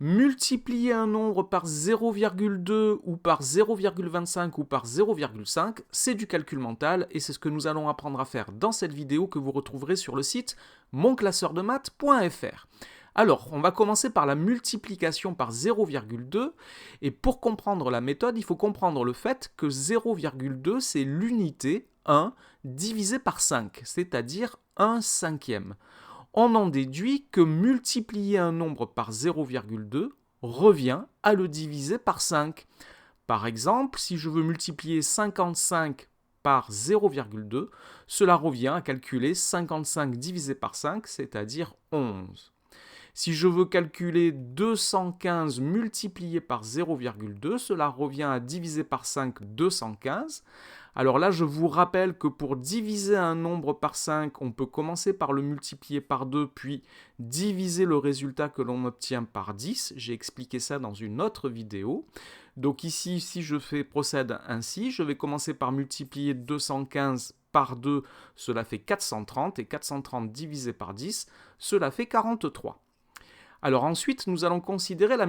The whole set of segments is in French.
Multiplier un nombre par 0,2 ou par 0,25 ou par 0,5, c'est du calcul mental et c'est ce que nous allons apprendre à faire dans cette vidéo que vous retrouverez sur le site monclasseurdemaths.fr. Alors, on va commencer par la multiplication par 0,2 et pour comprendre la méthode, il faut comprendre le fait que 0,2 c'est l'unité 1 divisé par 5, c'est-à-dire 1 cinquième. On en déduit que multiplier un nombre par 0,2 revient à le diviser par 5. Par exemple, si je veux multiplier 55 par 0,2, cela revient à calculer 55 divisé par 5, c'est-à-dire 11. Si je veux calculer 215 multiplié par 0,2, cela revient à diviser par 5 215. Alors là, je vous rappelle que pour diviser un nombre par 5, on peut commencer par le multiplier par 2, puis diviser le résultat que l'on obtient par 10. J'ai expliqué ça dans une autre vidéo. Donc ici, si je procède ainsi, je vais commencer par multiplier 215 par 2, cela fait 430, et 430 divisé par 10, cela fait 43. Alors ensuite, nous allons considérer la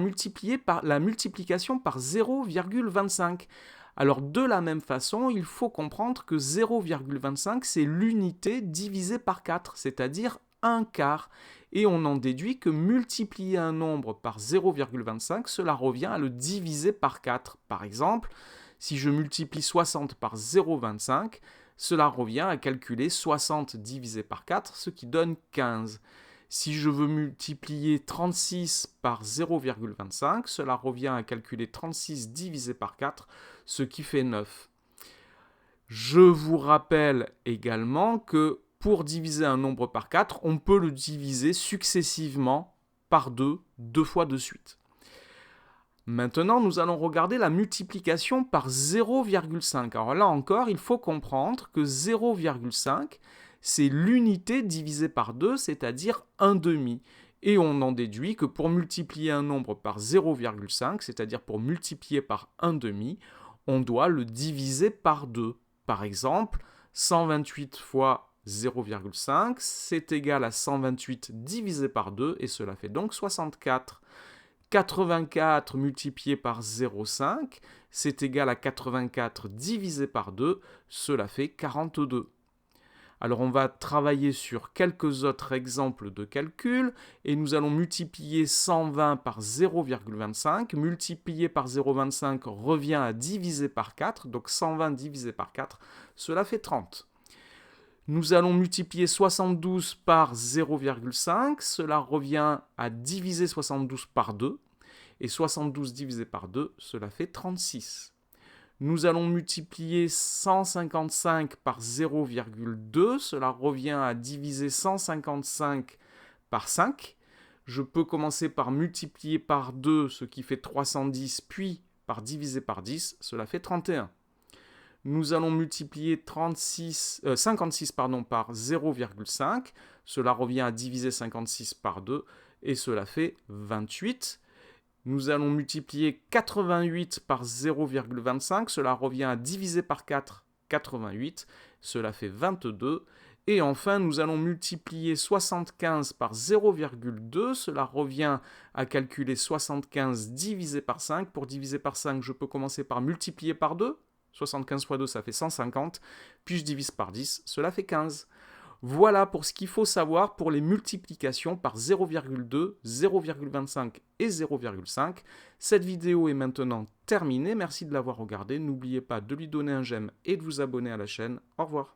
multiplication par 0,25. Alors de la même façon, il faut comprendre que 0,25 c'est l'unité divisée par 4, c'est-à-dire 1 quart. Et on en déduit que multiplier un nombre par 0,25, cela revient à le diviser par 4. Par exemple, si je multiplie 60 par 0,25, cela revient à calculer 60 divisé par 4, ce qui donne 15. Si je veux multiplier 36 par 0,25, cela revient à calculer 36 divisé par 4, ce qui fait 9. Je vous rappelle également que pour diviser un nombre par 4, on peut le diviser successivement par 2 fois de suite. Maintenant, nous allons regarder la multiplication par 0,5. Alors là encore, il faut comprendre que 0,5, c'est l'unité divisée par 2, c'est-à-dire 1 demi. Et on en déduit que pour multiplier un nombre par 0,5, c'est-à-dire pour multiplier par 1 demi, on doit le diviser par 2. Par exemple, 128 fois 0,5, c'est égal à 128 divisé par 2, et cela fait donc 64. 84 multiplié par 0,5, c'est égal à 84 divisé par 2, cela fait 42. Alors on va travailler sur quelques autres exemples de calcul et nous allons multiplier 120 par 0,25. Multiplier par 0,25 revient à diviser par 4, donc 120 divisé par 4, cela fait 30. Nous allons multiplier 72 par 0,5, cela revient à diviser 72 par 2, et 72 divisé par 2, cela fait 36. Nous allons multiplier 155 par 0,2, cela revient à diviser 155 par 5. Je peux commencer par multiplier par 2, ce qui fait 310, puis par diviser par 10, cela fait 31. Nous allons multiplier 56 par 0,5, cela revient à diviser 56 par 2, et cela fait 28. Nous allons multiplier 88 par 0,25, cela revient à diviser par 4, 88, cela fait 22. Et enfin, nous allons multiplier 75 par 0,2, cela revient à calculer 75 divisé par 5. Pour diviser par 5, je peux commencer par multiplier par 2. 75 fois 2, ça fait 150, puis je divise par 10, cela fait 15. Voilà pour ce qu'il faut savoir pour les multiplications par 0,2, 0,25 et 0,5. Cette vidéo est maintenant terminée, merci de l'avoir regardée. N'oubliez pas de lui donner un j'aime et de vous abonner à la chaîne. Au revoir.